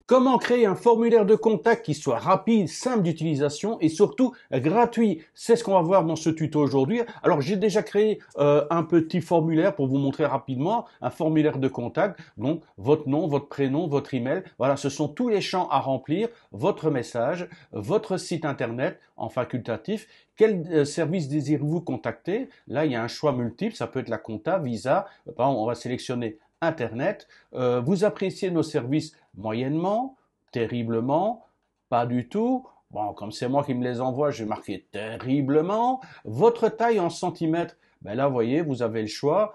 Comment créer un formulaire de contact qui soit rapide, simple d'utilisation et surtout gratuit? C'est ce qu'on va voir dans ce tuto aujourd'hui. Alors j'ai déjà créé un petit formulaire pour vous montrer rapidement un formulaire de contact. Donc votre nom, votre prénom, votre email. Voilà, ce sont tous les champs à remplir. Votre message, votre site internet en facultatif. Quel service désirez-vous contacter? Là, il y a un choix multiple. Ça peut être la compta, Visa. Par exemple, on va sélectionner Internet. Vous appréciez nos services moyennement, terriblement, pas du tout. Bon, comme c'est moi qui me les envoie, je vais marquer terriblement. Votre taille en centimètres, ben là, vous voyez, vous avez le choix.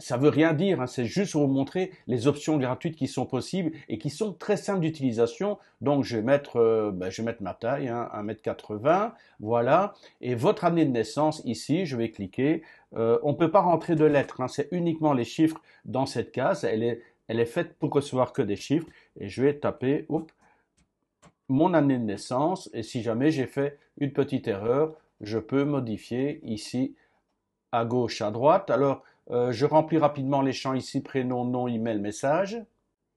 Ça veut rien dire, hein, c'est juste pour vous montrer les options gratuites qui sont possibles et qui sont très simples d'utilisation. Donc, je vais mettre ma taille, hein, 1,80 m, voilà. Et votre année de naissance, ici, je vais cliquer. On ne peut pas rentrer de lettres, hein, c'est uniquement les chiffres dans cette case. Elle est faite pour recevoir que des chiffres. Et je vais taper mon année de naissance. Et si jamais j'ai fait une petite erreur, je peux modifier ici à gauche, à droite. Alors, je remplis rapidement les champs ici, prénom, nom, email, message.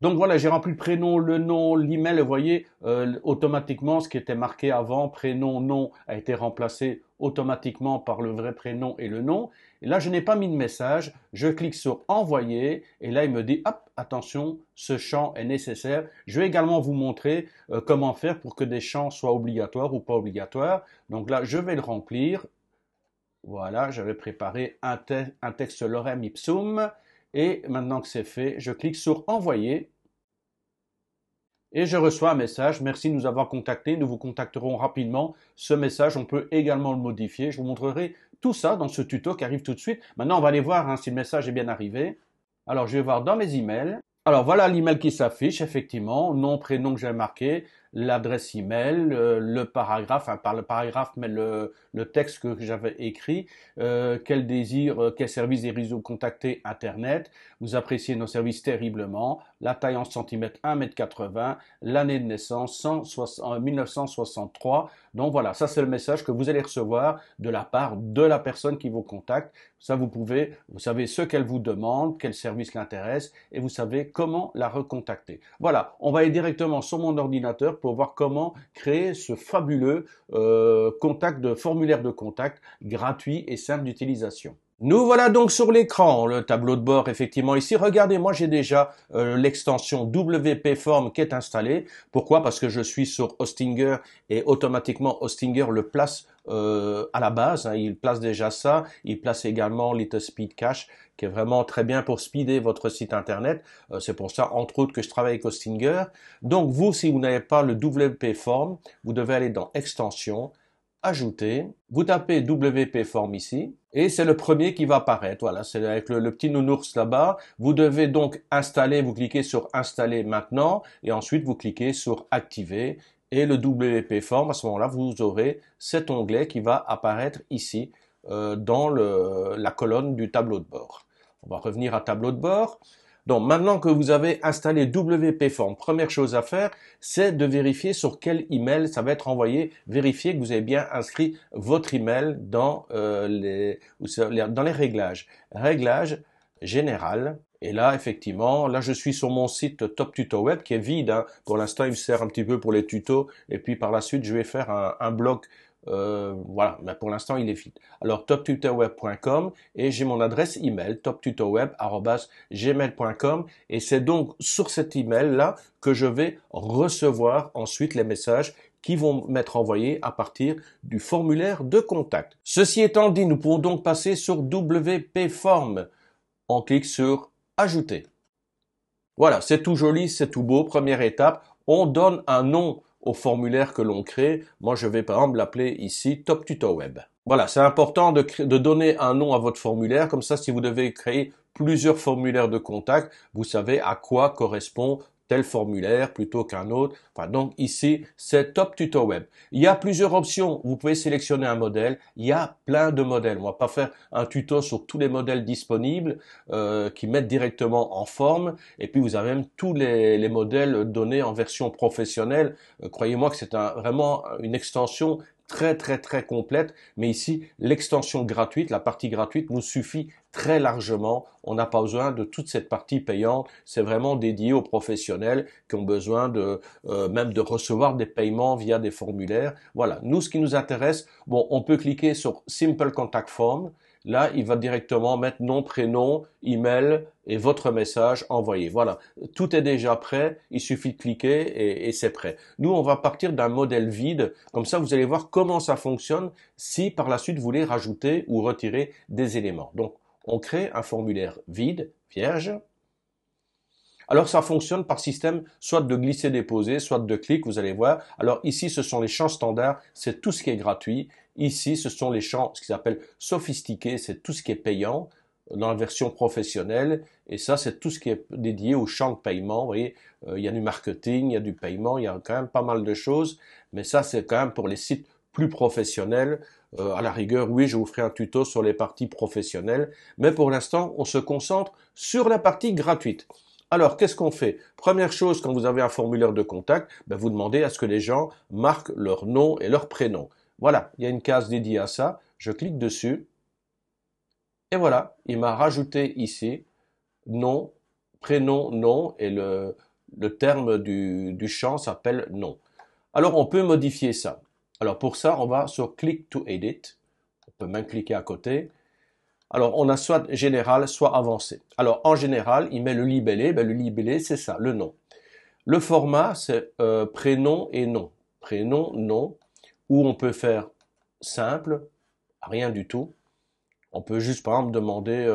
Donc voilà, j'ai rempli le prénom, le nom, l'email. Vous voyez, automatiquement, ce qui était marqué avant, prénom, nom, a été remplacé automatiquement par le vrai prénom et le nom. Et là, je n'ai pas mis de message. Je clique sur envoyer. Et là, il me dit, hop, attention, ce champ est nécessaire. Je vais également vous montrer comment faire pour que des champs soient obligatoires ou pas obligatoires. Donc là, je vais le remplir. Voilà, j'avais préparé un texte lorem ipsum. Et maintenant que c'est fait, je clique sur envoyer. Et je reçois un message. Merci de nous avoir contactés. Nous vous contacterons rapidement. Ce message, on peut également le modifier. Je vous montrerai tout ça dans ce tuto qui arrive tout de suite. Maintenant, on va aller voir hein, si le message est bien arrivé. Alors, je vais voir dans mes emails. Alors, voilà l'email qui s'affiche, effectivement. Nom, prénom que j'ai marqué, l'adresse email, le paragraphe, enfin pas le paragraphe, mais le texte que j'avais écrit. Quel service des réseaux contacter Internet. Vous appréciez nos services terriblement. La taille en centimètres, 1,80 m. L'année de naissance, 1963. Donc voilà, ça c'est le message que vous allez recevoir de la part de la personne qui vous contacte. Ça, vous savez ce qu'elle vous demande, quel service l'intéresse, et vous savez comment la recontacter. Voilà, on va aller directement sur mon ordinateur pour voir comment créer ce fabuleux formulaire de contact gratuit et simple d'utilisation. Nous voilà donc sur l'écran, le tableau de bord effectivement ici. Regardez, moi j'ai déjà l'extension WP Form qui est installée. Pourquoi? Parce que je suis sur Hostinger et automatiquement Hostinger le place à la base. Hein, il place déjà ça. Il place également Littlespeed Cache qui est vraiment très bien pour speeder votre site internet. C'est pour ça entre autres que je travaille avec Hostinger. Donc vous, si vous n'avez pas le WP Form, vous devez aller dans Extensions, Ajouter, vous tapez WP Form ici, et c'est le premier qui va apparaître. Voilà, c'est avec le petit nounours là-bas. Vous devez donc installer, vous cliquez sur Installer maintenant, et ensuite vous cliquez sur Activer, et le WP Form, à ce moment-là, vous aurez cet onglet qui va apparaître ici, dans la colonne du tableau de bord. On va revenir à tableau de bord. Donc maintenant que vous avez installé WP Form, première chose à faire, c'est de vérifier sur quel email ça va être envoyé, vérifier que vous avez bien inscrit votre email dans les réglages. Réglages général. Et là, effectivement, là je suis sur mon site Top Tuto Web qui est vide. Hein. Pour l'instant, il me sert un petit peu pour les tutos. Et puis par la suite, je vais faire un blog. Voilà, mais pour l'instant il est vide. Alors toptutoweb.com et j'ai mon adresse email toptutoweb@gmail.com et c'est donc sur cet email là que je vais recevoir ensuite les messages qui vont m'être envoyés à partir du formulaire de contact. Ceci étant dit, nous pouvons donc passer sur WP Form. On clique sur Ajouter. Voilà, c'est tout joli, c'est tout beau. Première étape, on donne un nom au formulaire que l'on crée. Moi, je vais par exemple l'appeler ici Top Tuto Web. Voilà, c'est important de donner un nom à votre formulaire. Comme ça, si vous devez créer plusieurs formulaires de contact, vous savez à quoi correspond tel formulaire plutôt qu'un autre. Enfin, donc ici, c'est Top Tuto Web. Il y a plusieurs options. Vous pouvez sélectionner un modèle. Il y a plein de modèles. On va pas faire un tuto sur tous les modèles disponibles qui mettent directement en forme. Et puis, vous avez même tous les modèles donnés en version professionnelle. Croyez-moi que c'est vraiment une extension très complète, mais ici, l'extension gratuite, la partie gratuite nous suffit très largement. On n'a pas besoin de toute cette partie payante. C'est vraiment dédié aux professionnels qui ont besoin de même de recevoir des paiements via des formulaires. Voilà. Nous, ce qui nous intéresse, bon, on peut cliquer sur Simple Contact Form. Là, il va directement mettre nom, prénom, email et votre message envoyé. Voilà, tout est déjà prêt, il suffit de cliquer et c'est prêt. Nous, on va partir d'un modèle vide, comme ça vous allez voir comment ça fonctionne si par la suite vous voulez rajouter ou retirer des éléments. Donc, on crée un formulaire vide, vierge. Alors ça fonctionne par système soit de glisser-déposer, soit de clic, vous allez voir. Alors ici, ce sont les champs standards, c'est tout ce qui est gratuit. Ici, ce sont les champs, ce qu'ils appellent sophistiqués, c'est tout ce qui est payant dans la version professionnelle. Et ça, c'est tout ce qui est dédié aux champs de paiement. Vous voyez, il y a du marketing, il y a du paiement, il y a quand même pas mal de choses. Mais ça, c'est quand même pour les sites plus professionnels. À la rigueur, oui, je vous ferai un tuto sur les parties professionnelles. Mais pour l'instant, on se concentre sur la partie gratuite. Alors, qu'est-ce qu'on fait? Première chose, quand vous avez un formulaire de contact, ben, vous demandez à ce que les gens marquent leur nom et leur prénom. Voilà, il y a une case dédiée à ça. Je clique dessus. Et voilà, il m'a rajouté ici nom, prénom, nom, et le terme du champ s'appelle nom. Alors, on peut modifier ça. Alors, pour ça, on va sur Click to Edit. On peut même cliquer à côté. Alors, on a soit général, soit avancé. Alors, en général, il met le libellé. Ben, le libellé, c'est ça, le nom. Le format, c'est prénom et nom. Prénom, nom, ou on peut faire simple, rien du tout. On peut juste, par exemple, demander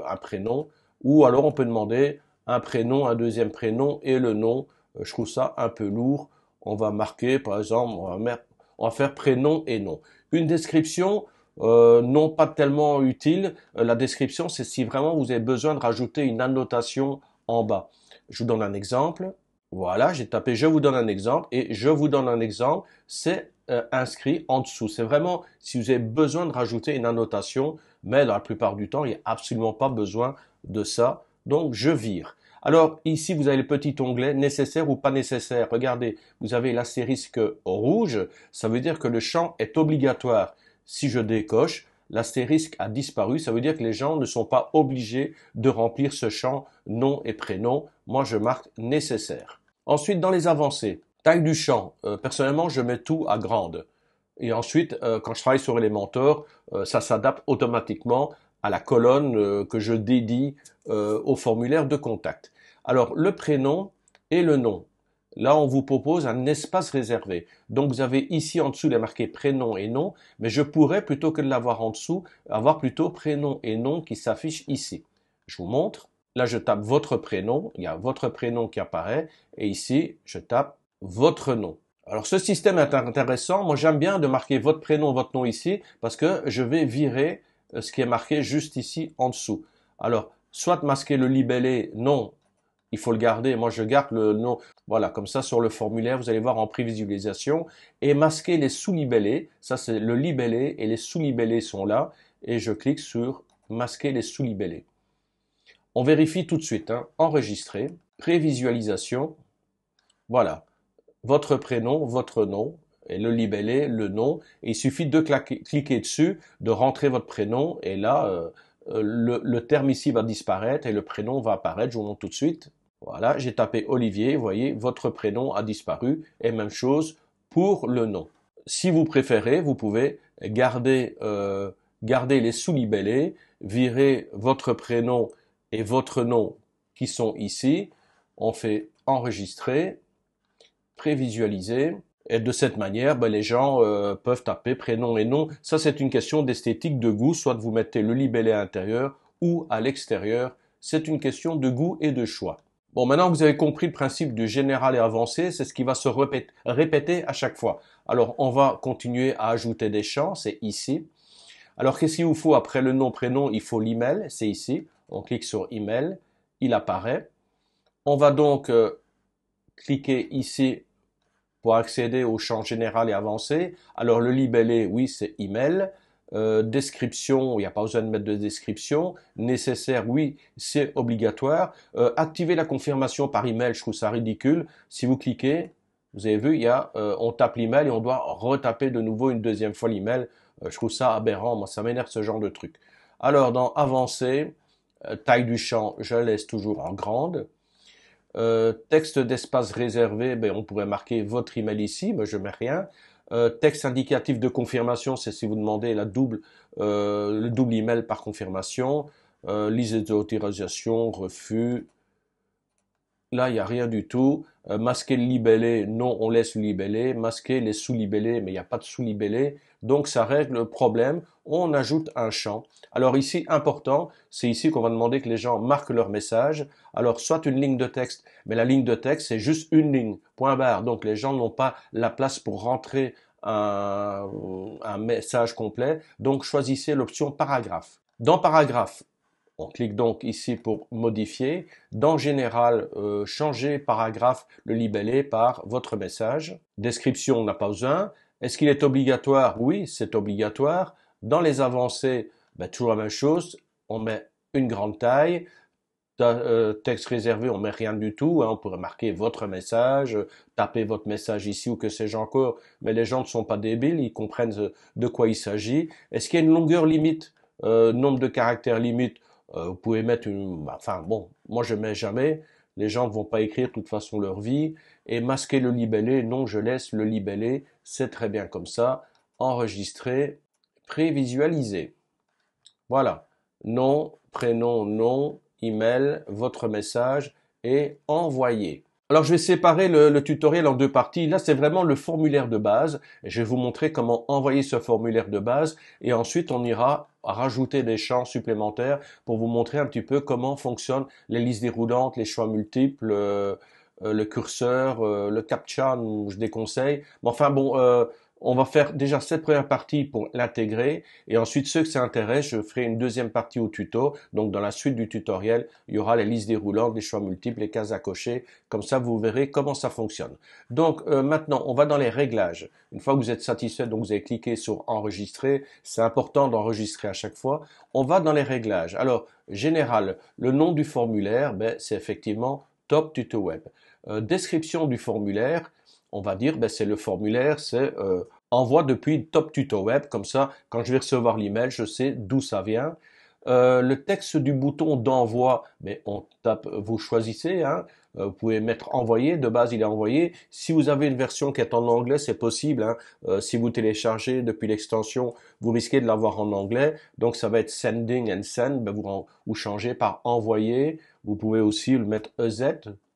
un prénom, ou alors on peut demander un prénom, un deuxième prénom et le nom. Je trouve ça un peu lourd. On va marquer, par exemple, on va faire prénom et nom. Une description, non pas tellement utile. La description, c'est si vraiment vous avez besoin de rajouter une annotation en bas. Je vous donne un exemple. Voilà, j'ai tapé je vous donne un exemple et je vous donne un exemple, c'est inscrit en dessous. C'est vraiment si vous avez besoin de rajouter une annotation, mais dans la plupart du temps, il n'y a absolument pas besoin de ça. Donc, je vire. Alors, ici, vous avez le petit onglet nécessaire ou pas nécessaire. Regardez, vous avez l'astérisque rouge. Ça veut dire que le champ est obligatoire. Si je décoche, l'astérisque a disparu. Ça veut dire que les gens ne sont pas obligés de remplir ce champ nom et prénom. Moi, je marque nécessaire. Ensuite, dans les avancées, taille du champ. Personnellement, je mets tout à grande. Et ensuite, quand je travaille sur Elementor, ça s'adapte automatiquement à la colonne que je dédie au formulaire de contact. Alors, le prénom et le nom. Là, on vous propose un espace réservé. Donc, vous avez ici en dessous les marqués prénom et nom, mais je pourrais, plutôt que de l'avoir en dessous, avoir plutôt prénom et nom qui s'affichent ici. Je vous montre. Là, je tape votre prénom, il y a votre prénom qui apparaît, et ici, je tape votre nom. Alors, ce système est intéressant. Moi, j'aime bien de marquer votre prénom, votre nom ici, parce que je vais virer ce qui est marqué juste ici en dessous. Alors, soit masquer le libellé, non, il faut le garder. Moi, je garde le nom. Voilà, comme ça, sur le formulaire, vous allez voir en prévisualisation. Et masquer les sous-libellés, ça c'est le libellé, et les sous-libellés sont là. Et je clique sur masquer les sous-libellés. On vérifie tout de suite, hein. Enregistrer, prévisualisation, voilà, votre prénom, votre nom, et le libellé, le nom, et il suffit de cliquer dessus, de rentrer votre prénom, et là, le terme ici va disparaître, et le prénom va apparaître, je vous montre tout de suite. Voilà, j'ai tapé Olivier, vous voyez, votre prénom a disparu, et même chose pour le nom. Si vous préférez, vous pouvez garder les sous-libellés, virer votre prénom et votre nom qui sont ici. On fait enregistrer, prévisualiser. Et de cette manière, ben, les gens peuvent taper prénom et nom. Ça, c'est une question d'esthétique, de goût. Soit vous mettez le libellé à l'intérieur ou à l'extérieur. C'est une question de goût et de choix. Bon, maintenant vous avez compris le principe du général et avancé. C'est ce qui va se répéter à chaque fois. Alors, on va continuer à ajouter des champs. C'est ici. Alors, qu'est-ce qu'il vous faut après le nom, prénom? Il faut l'email. C'est ici. On clique sur email, il apparaît. On va donc cliquer ici pour accéder au champ général et avancé. Alors le libellé, oui, c'est email. Description, il n'y a pas besoin de mettre de description. Nécessaire, oui, c'est obligatoire. Activer la confirmation par email, je trouve ça ridicule. Si vous cliquez, Vous avez vu, il y a, on tape l'email et on doit retaper de nouveau une deuxième fois l'email. Je trouve ça aberrant, moi ça m'énerve ce genre de truc. Alors dans Avancer, taille du champ, je laisse toujours en grande. Texte d'espace réservé, ben, on pourrait marquer votre email ici, mais je mets rien. Texte indicatif de confirmation, c'est si vous demandez le double email par confirmation. Liste d'autorisation, refus. Là, il n'y a rien du tout. Masquer le libellé, non, on laisse le libellé. Masquer les sous-libellés, mais il n'y a pas de sous-libellé. Donc, ça règle le problème. On ajoute un champ. Alors ici, important, c'est ici qu'on va demander que les gens marquent leur message. Alors, soit une ligne de texte, mais la ligne de texte, c'est juste une ligne, point barre. Donc, les gens n'ont pas la place pour rentrer un message complet. Donc, choisissez l'option paragraphe. Dans paragraphe, on clique donc ici pour modifier. Dans Général, changer paragraphe, le libellé par votre message. Description, on n'a pas besoin. Est-ce qu'il est obligatoire? Oui, c'est obligatoire. Dans les avancées, ben, toujours la même chose. On met une grande taille. Texte réservé, on met rien du tout. Hein. On pourrait marquer votre message, taper votre message ici ou que sais-je encore. Mais les gens ne sont pas débiles, ils comprennent de quoi il s'agit. Est-ce qu'il y a une longueur limite? Nombre de caractères limite? Vous pouvez mettre enfin bon, moi je mets jamais. Les gens ne vont pas écrire de toute façon leur vie. Et masquer le libellé, non, je laisse le libellé. C'est très bien comme ça. Enregistrer, prévisualiser. Voilà. Nom, prénom, nom, email, votre message et envoyer. Alors, je vais séparer le tutoriel en deux parties. Là, c'est vraiment le formulaire de base. Je vais vous montrer comment envoyer ce formulaire de base. Et ensuite, on ira rajouter des champs supplémentaires pour vous montrer un petit peu comment fonctionnent les listes déroulantes, les choix multiples, le curseur, le CAPTCHA, je déconseille. Mais enfin, bon, on va faire déjà cette première partie pour l'intégrer et ensuite ceux que ça intéresse, je ferai une deuxième partie au tuto. Donc dans la suite du tutoriel, il y aura les listes déroulantes, les choix multiples, les cases à cocher. Comme ça, vous verrez comment ça fonctionne. Donc maintenant, on va dans les réglages. Une fois que vous êtes satisfait, donc vous avez cliqué sur enregistrer. C'est important d'enregistrer à chaque fois. On va dans les réglages. Alors, général, le nom du formulaire, ben, c'est effectivement Top Tuto Web. Description du formulaire, on va dire, ben, c'est le formulaire, c'est envoie depuis Top Tuto Web, comme ça, quand je vais recevoir l'email, je sais d'où ça vient. Le texte du bouton d'envoi, mais on tape, vous choisissez, hein, vous pouvez mettre envoyer, de base il est envoyé. Si vous avez une version qui est en anglais, c'est possible, hein. Si vous téléchargez depuis l'extension, vous risquez de l'avoir en anglais, donc ça va être sending and send, ben vous changez par envoyer. Vous pouvez aussi le mettre EZ,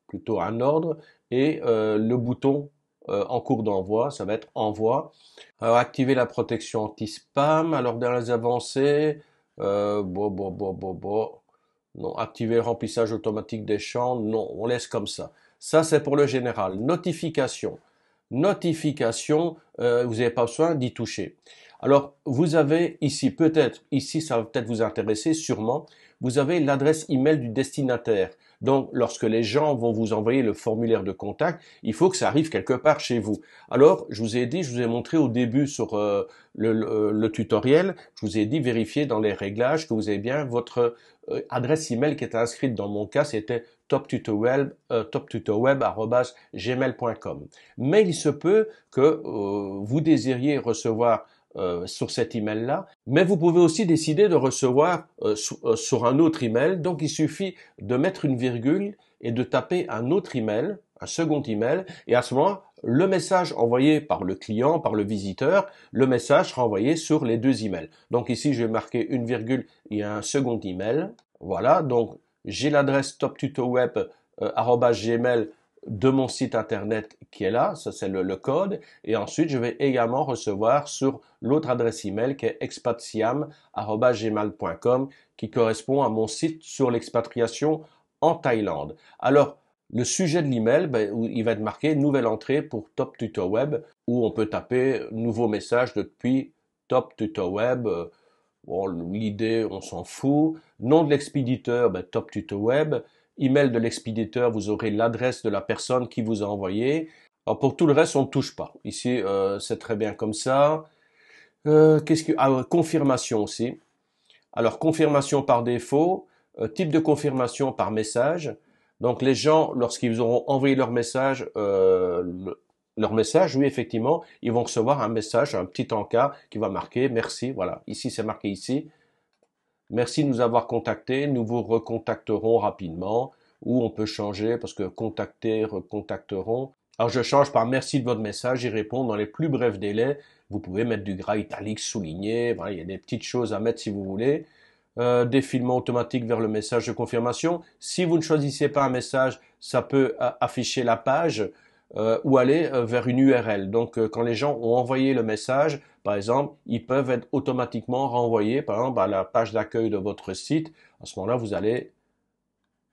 plutôt un ordre, et le bouton en cours d'envoi, ça va être envoi. Alors, activer la protection anti-spam. Alors dans les avancées, non, activer le remplissage automatique des champs, non, on laisse comme ça. Ça, c'est pour le général. Notification. Notification, vous n'avez pas besoin d'y toucher. Alors, vous avez ici, peut-être, ici, ça va peut-être vous intéresser, sûrement, vous avez l'adresse email du destinataire. Donc, lorsque les gens vont vous envoyer le formulaire de contact, il faut que ça arrive quelque part chez vous. Alors, je vous ai dit, je vous ai montré au début sur le tutoriel, je vous ai dit vérifiez dans les réglages que vous avez bien votre adresse email qui est inscrite. Dans mon cas, c'était toptutoweb@gmail.com. Mais il se peut que vous désiriez recevoir sur cet email-là, mais vous pouvez aussi décider de recevoir sur un autre email. Donc il suffit de mettre une virgule et de taper un autre email, un second email, et à ce moment, le message envoyé par le client, par le visiteur, le message sera envoyé sur les deux emails. Donc ici, je vais marquer une virgule et un second email. Voilà, donc j'ai l'adresse toptutoweb@gmail de mon site internet qui est là, ça c'est le code, et ensuite je vais également recevoir sur l'autre adresse email qui est expatsiam@gmail.com qui correspond à mon site sur l'expatriation en Thaïlande. Alors, le sujet de l'email, ben, il va être marqué nouvelle entrée pour Top Tuto Web, où on peut taper nouveau message depuis Top Tuto Web. Bon, l'idée, on s'en fout. Nom de l'expéditeur, ben, Top Tuto Web. Email de l'expéditeur, vous aurez l'adresse de la personne qui vous a envoyé. Alors pour tout le reste, on ne touche pas. Ici, c'est très bien comme ça. Confirmation aussi. Alors confirmation par défaut, type de confirmation par message. Donc les gens, lorsqu'ils auront envoyé leur message, leur message, oui, effectivement, ils vont recevoir un message, un petit encart qui va marquer merci. Voilà, ici c'est marqué ici. Merci de nous avoir contactés, nous vous recontacterons rapidement. Ou on peut changer parce que contacter, recontacteront. Alors je change par merci de votre message, j'y réponds dans les plus brefs délais. Vous pouvez mettre du gras italique souligné, voilà, il y a des petites choses à mettre si vous voulez. Défilement automatique vers le message de confirmation. Si vous ne choisissez pas un message, ça peut afficher la page ou aller vers une URL. Donc quand les gens ont envoyé le message, par exemple, ils peuvent être automatiquement renvoyés, par exemple, à la page d'accueil de votre site. À ce moment-là,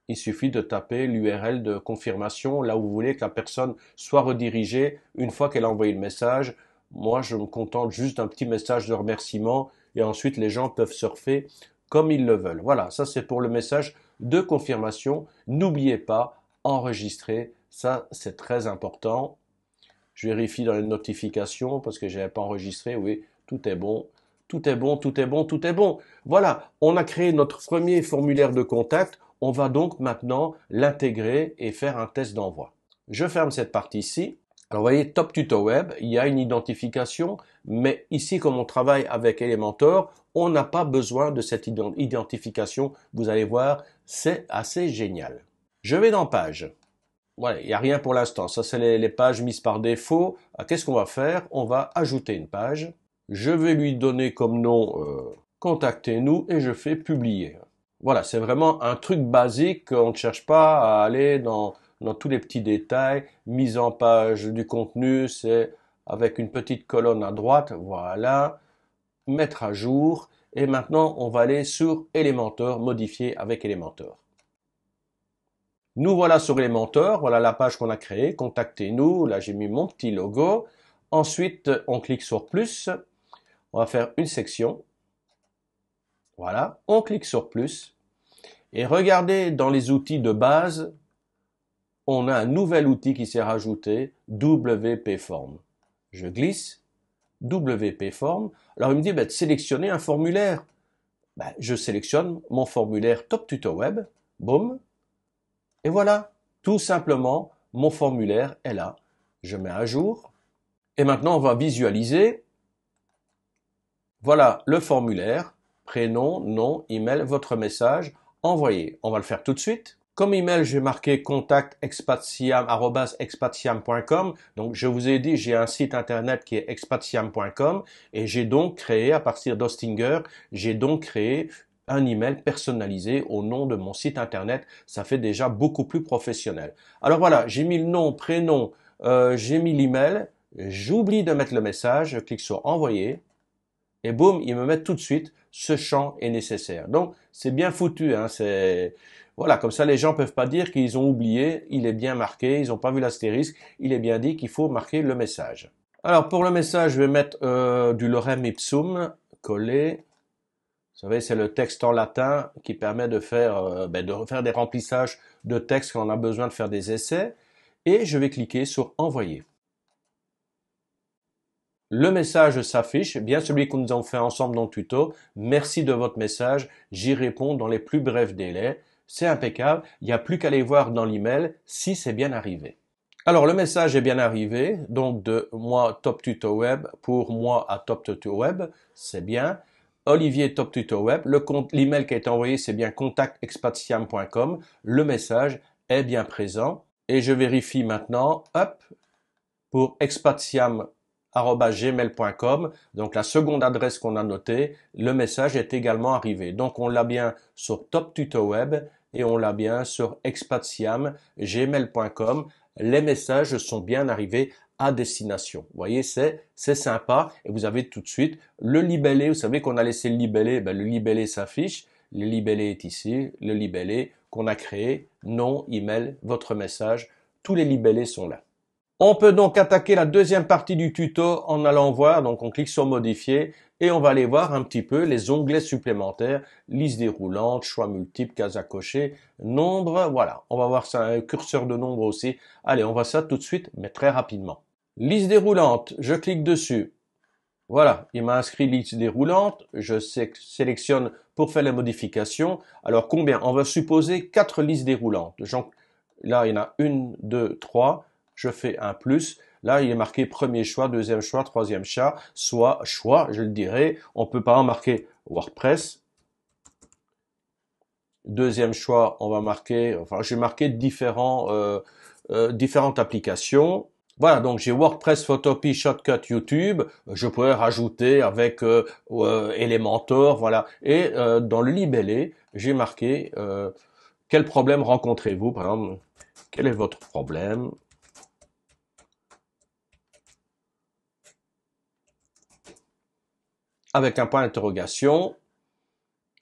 il suffit de taper l'URL de confirmation là où vous voulez que la personne soit redirigée une fois qu'elle a envoyé le message. Moi, je me contente juste d'un petit message de remerciement et ensuite les gens peuvent surfer comme ils le veulent. Voilà, ça c'est pour le message de confirmation. N'oubliez pas, enregistrer, ça c'est très important. Je vérifie dans les notifications parce que je n'avais pas enregistré. Oui, tout est bon. Tout est bon, tout est bon, tout est bon. Voilà, on a créé notre premier formulaire de contact. On va donc maintenant l'intégrer et faire un test d'envoi. Je ferme cette partie-ci. Alors vous voyez, Top Tuto Web, il y a une identification, mais ici, comme on travaille avec Elementor, on n'a pas besoin de cette identification. Vous allez voir, c'est assez génial. Je vais dans Page. Voilà, il n'y a rien pour l'instant. Ça, c'est les pages mises par défaut. Qu'est-ce qu'on va faire? On va ajouter une page. Je vais lui donner comme nom Contactez-nous et je fais publier. Voilà, c'est vraiment un truc basique. On ne cherche pas à aller dans tous les petits détails. Mise en page du contenu, c'est avec une petite colonne à droite. Voilà. Mettre à jour. Et maintenant, on va aller sur Elementor, modifier avec Elementor. Nous voilà sur Elementor, voilà la page qu'on a créée, contactez-nous, là j'ai mis mon petit logo. Ensuite, on clique sur plus, on va faire une section. Voilà, on clique sur plus. Et regardez dans les outils de base, on a un nouvel outil qui s'est rajouté, WP Form. Je glisse, WP Form. Alors il me dit de sélectionner un formulaire. Je sélectionne mon formulaire Top Tuto Web, boum. Et voilà, tout simplement, mon formulaire est là. Je mets à jour. Et maintenant, on va visualiser. Voilà le formulaire. Prénom, nom, email, votre message. Envoyer. On va le faire tout de suite. Comme email, j'ai marqué contact@expatisiam.com. Donc, je vous ai dit, j'ai un site internet qui est expatisiam.com et j'ai donc créé, à partir d'Hostinger, j'ai donc créé un email personnalisé au nom de mon site internet. Ça fait déjà beaucoup plus professionnel. Alors voilà, j'ai mis le nom, prénom, j'ai mis l'email. J'oublie de mettre le message. Je clique sur envoyer. Et boum, il me met tout de suite, ce champ est nécessaire. Donc, c'est bien foutu, hein, voilà, comme ça les gens peuvent pas dire qu'ils ont oublié, il est bien marqué, ils n'ont pas vu l'astérisque, il est bien dit qu'il faut marquer le message. Alors, pour le message, je vais mettre du lorem ipsum, coller. Vous savez, c'est le texte en latin qui permet de faire des remplissages de texte quand on a besoin de faire des essais. Et je vais cliquer sur envoyer. Le message s'affiche, bien celui que nous avons fait ensemble dans le tuto. Merci de votre message, j'y réponds dans les plus brefs délais. C'est impeccable, il n'y a plus qu'à aller voir dans l'email si c'est bien arrivé. Alors le message est bien arrivé, donc de moi Top Tuto Web pour moi à Top Tuto Web, c'est bien. Olivier Top Tuto Web, l'email qui a été envoyé c'est bien contact@expatisiam.com, le message est bien présent et je vérifie maintenant, hop, pour expatisiam@gmail.com, donc la seconde adresse qu'on a notée, le message est également arrivé. Donc on l'a bien sur Top Tuto Web et on l'a bien sur expatisiam@gmail.com. Les messages sont bien arrivés à destination. Vous voyez, c'est sympa et vous avez tout de suite le libellé. Vous savez qu'on a laissé le libellé, le libellé s'affiche. Le libellé est ici, le libellé qu'on a créé, nom, email, votre message, tous les libellés sont là. On peut donc attaquer la deuxième partie du tuto en allant voir, donc on clique sur modifier et on va aller voir un petit peu les onglets supplémentaires, liste déroulante, choix multiples, cases à cocher, nombre, voilà. On va voir ça, un curseur de nombre aussi. Allez, on voit ça tout de suite, mais très rapidement. Liste déroulante, je clique dessus. Voilà, il m'a inscrit liste déroulante, je sélectionne pour faire les modifications. Alors combien? On va supposer 4 listes déroulantes. Là, il y en a 1, 2, 3. je fais un plus. Là, il est marqué premier choix, deuxième choix, troisième choix, soit choix, je le dirais. On peut pas en marquer WordPress. Deuxième choix, on va marquer, enfin, j'ai marqué différentes applications. Voilà, donc j'ai WordPress, Photopea, Shotcut, YouTube. Je pourrais rajouter avec Elementor, voilà. Et dans le libellé, j'ai marqué quel problème rencontrez-vous, par exemple. Quel est votre problème? Avec un point d'interrogation.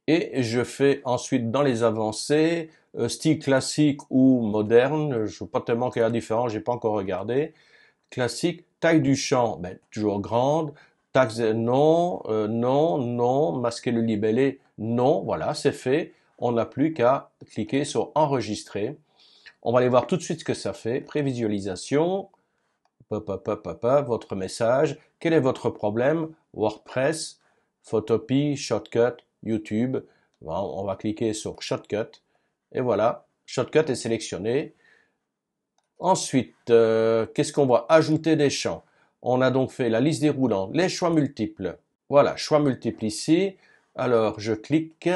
Et je fais ensuite dans les avancées, style classique ou moderne. Je ne sais pas tellement quelle est la différence, j'ai pas encore regardé. Classique, taille du champ, ben, toujours grande. Taxe, non, non, non. Masquer le libellé, non. Voilà, c'est fait. On n'a plus qu'à cliquer sur enregistrer. On va aller voir tout de suite ce que ça fait. Prévisualisation. Votre message. Quel est votre problème? WordPress, Photopea, Shotcut, YouTube. On va cliquer sur Shotcut. Et voilà, Shotcut est sélectionné. Ensuite, qu'est-ce qu'on va ajouter des champs? On a donc fait la liste déroulante, les choix multiples. Voilà, choix multiples ici. Alors, je clique.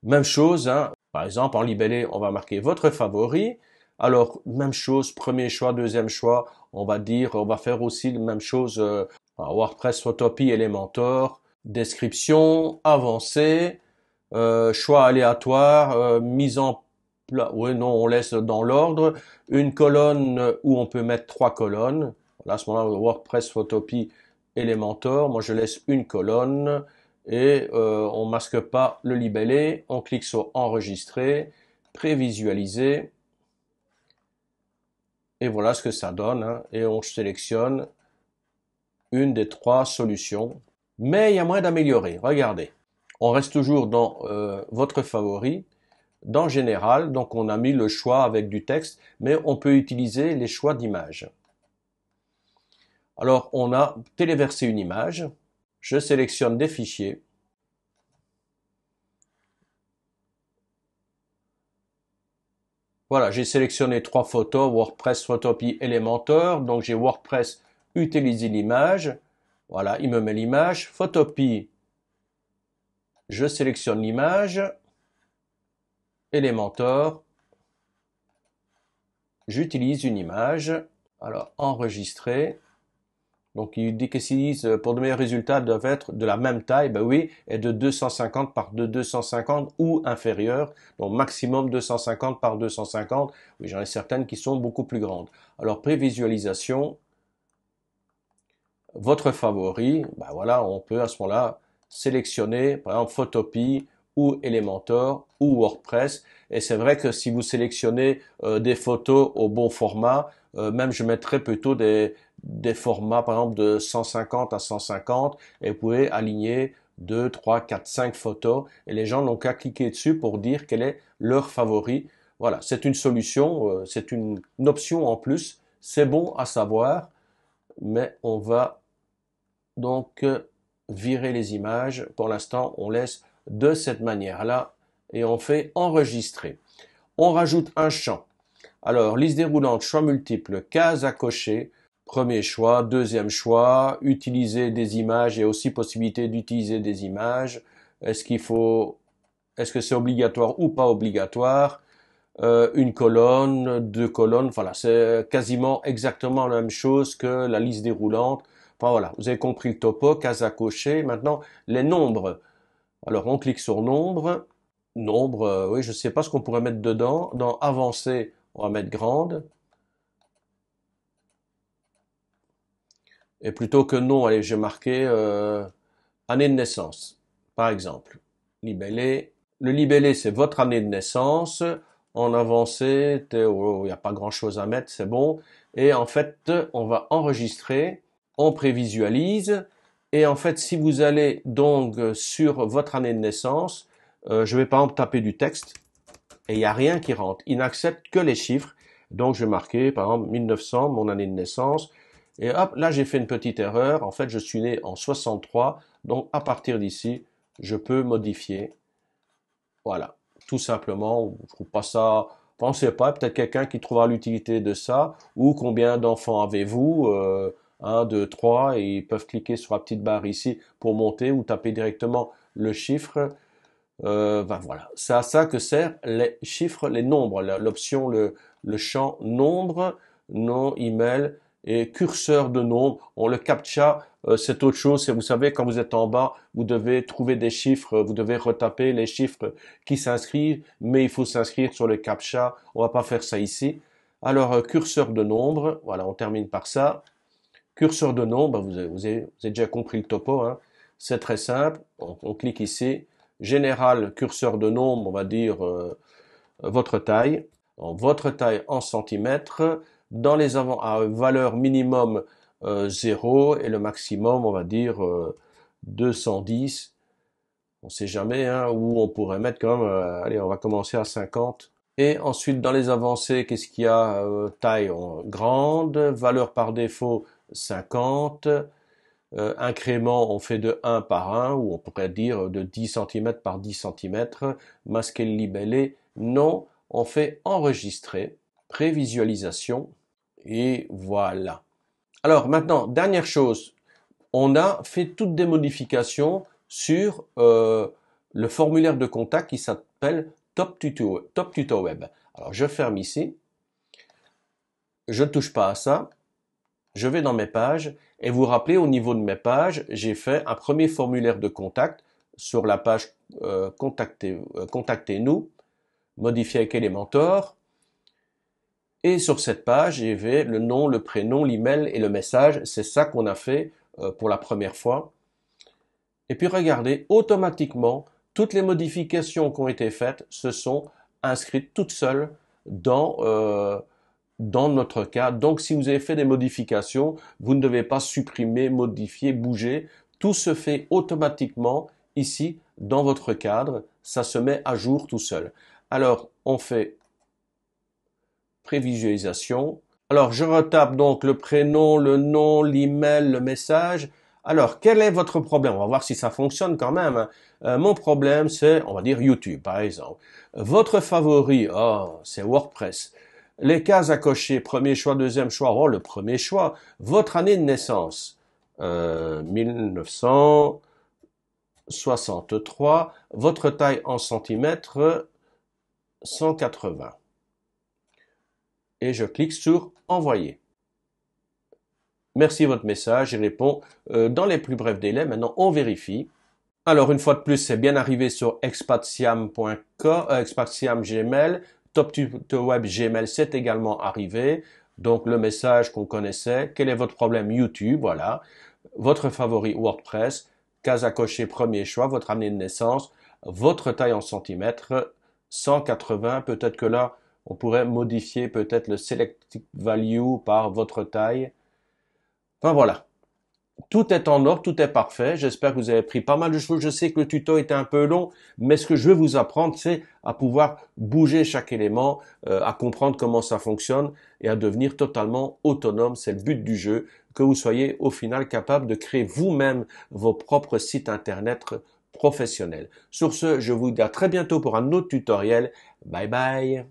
Même chose, hein. Par exemple, en libellé, on va marquer votre favori. Alors, même chose, premier choix, deuxième choix. On va faire aussi la même chose WordPress, Photopea, Elementor. Description, avancée, choix aléatoire, mise en place. Oui, non, on laisse dans l'ordre. Une colonne où on peut mettre 3 colonnes. Là, à ce moment-là, WordPress, Photopea, Elementor. Moi, je laisse une colonne et on masque pas le libellé. On clique sur enregistrer, prévisualiser. Et voilà ce que ça donne. Hein. Et on sélectionne une des 3 solutions. Mais il y a moyen d'améliorer. Regardez. On reste toujours dans votre favori. Dans Général, donc on a mis le choix avec du texte, mais on peut utiliser les choix d'images. Alors, on a téléversé une image. Je sélectionne des fichiers. Voilà, j'ai sélectionné 3 photos, WordPress, Photopea, Elementor. Donc j'ai WordPress, utiliser l'image. Voilà, il me met l'image. Photopea, je sélectionne l'image. Elementor, j'utilise une image. Alors, enregistrer. Donc, il dit que pour de meilleurs résultats doivent être de la même taille, ben oui, et de 250 par 250 ou inférieur. Donc, maximum 250 par 250. Oui, j'en ai certaines qui sont beaucoup plus grandes. Alors, prévisualisation, votre favori, ben voilà, on peut à ce moment-là sélectionner, par exemple, Photopea ou Elementor ou WordPress. Et c'est vrai que si vous sélectionnez des photos au bon format, même je mettrais plutôt des formats, par exemple, de 150 à 150, et vous pouvez aligner 2, 3, 4, 5 photos, et les gens n'ont qu'à cliquer dessus pour dire quel est leur favori. Voilà, c'est une solution, c'est une option en plus, c'est bon à savoir, mais on va donc virer les images. Pour l'instant, on laisse de cette manière-là, et on fait enregistrer. On rajoute un champ. Alors, liste déroulante, choix multiples, case à cocher. Premier choix, deuxième choix, utiliser des images et aussi possibilité d'utiliser des images. Est-ce que c'est obligatoire ou pas obligatoire? Une colonne, 2 colonnes, voilà, c'est quasiment exactement la même chose que la liste déroulante. Enfin voilà, vous avez compris le topo, case à cocher. Maintenant, les nombres. Alors, on clique sur nombre. Nombre, oui, je ne sais pas ce qu'on pourrait mettre dedans. Dans avancer, on va mettre grande. Et plutôt que nom, allez, j'ai marqué année de naissance, par exemple. Libellé. Le libellé, c'est votre année de naissance. En avancé, il n'y a pas grand-chose à mettre, c'est bon. Et en fait, on va enregistrer, on prévisualise. Et en fait, si vous allez donc sur votre année de naissance, je vais par exemple taper du texte et il n'y a rien qui rentre. Il n'accepte que les chiffres. Donc, je vais marquer par exemple 1900, mon année de naissance. Et hop, là, j'ai fait une petite erreur. En fait, je suis né en 63. Donc, à partir d'ici, je peux modifier. Voilà. Tout simplement, je trouve pas ça Pensez pas, peut-être quelqu'un qui trouvera l'utilité de ça, ou combien d'enfants avez-vous, 1, 2, 3, et ils peuvent cliquer sur la petite barre ici pour monter ou taper directement le chiffre. Ben voilà, c'est à ça que servent les chiffres, les nombres, l'option, le champ nombre, nom, email et curseur de nombre. Le captcha, c'est autre chose. C'est, vous savez, quand vous êtes en bas, vous devez trouver des chiffres, vous devez retaper les chiffres qui s'inscrivent, mais il faut s'inscrire sur le captcha. On va pas faire ça ici. Alors, curseur de nombre, voilà, on termine par ça. Curseur de nombre, vous avez déjà compris le topo, hein. C'est très simple. On clique ici. Général, curseur de nombre, on va dire votre taille. Votre taille en centimètres. Dans les avant, à valeur minimum 0 et le maximum, on va dire 210. On sait jamais, hein, où on pourrait mettre quand même, allez, on va commencer à 50. Et ensuite, dans les avancées, qu'est-ce qu'il y a? Taille grande, valeur par défaut 50. Incrément, on fait de 1 par 1, ou on pourrait dire de 10 cm par 10 cm. Masquer le libellé, non. On fait enregistrer, prévisualisation, et voilà. Alors maintenant, dernière chose, on a fait toutes des modifications sur le formulaire de contact qui s'appelle Top Tuto Web. Alors je ferme ici, je ne touche pas à ça, je vais dans mes pages, et vous rappelez, au niveau de mes pages, j'ai fait un premier formulaire de contact sur la page Contactez-nous, modifier avec Elementor. Et sur cette page, il y avait le nom, le prénom, l'email et le message. C'est ça qu'on a fait pour la première fois. Et puis regardez, automatiquement, toutes les modifications qui ont été faites se sont inscrites toutes seules dans notre cas. Donc si vous avez fait des modifications, vous ne devez pas supprimer, modifier, bouger. Tout se fait automatiquement ici dans votre cadre. Ça se met à jour tout seul. Alors on fait prévisualisation. Alors je retape donc le prénom, le nom, l'email, le message. Alors quel est votre problème? On va voir si ça fonctionne quand même. Mon problème c'est, on va dire YouTube par exemple. Votre favori, c'est WordPress. Les cases à cocher, premier choix, deuxième choix, le premier choix. Votre année de naissance, 1963. Votre taille en centimètres, 180. Et je clique sur envoyer. Merci votre message, il répond dans les plus brefs délais. Maintenant, on vérifie. Alors, une fois de plus, c'est bien arrivé sur expatisiam.com, Expatisiam Gmail. Top Tuto Web Gmail, c'est également arrivé. Donc, le message qu'on connaissait. Quel est votre problème? YouTube, voilà. Votre favori WordPress. Case à cocher, premier choix. Votre année de naissance. Votre taille en centimètres. 180. Peut-être que là, on pourrait modifier peut-être le Select Value par votre taille. Enfin voilà. Tout est en ordre, tout est parfait. J'espère que vous avez pris pas mal de choses. Je sais que le tuto était un peu long, mais ce que je veux vous apprendre, c'est à pouvoir bouger chaque élément, à comprendre comment ça fonctionne et à devenir totalement autonome. C'est le but du jeu, que vous soyez au final capable de créer vous-même vos propres sites internet professionnels. Sur ce, je vous dis à très bientôt pour un autre tutoriel. Bye bye.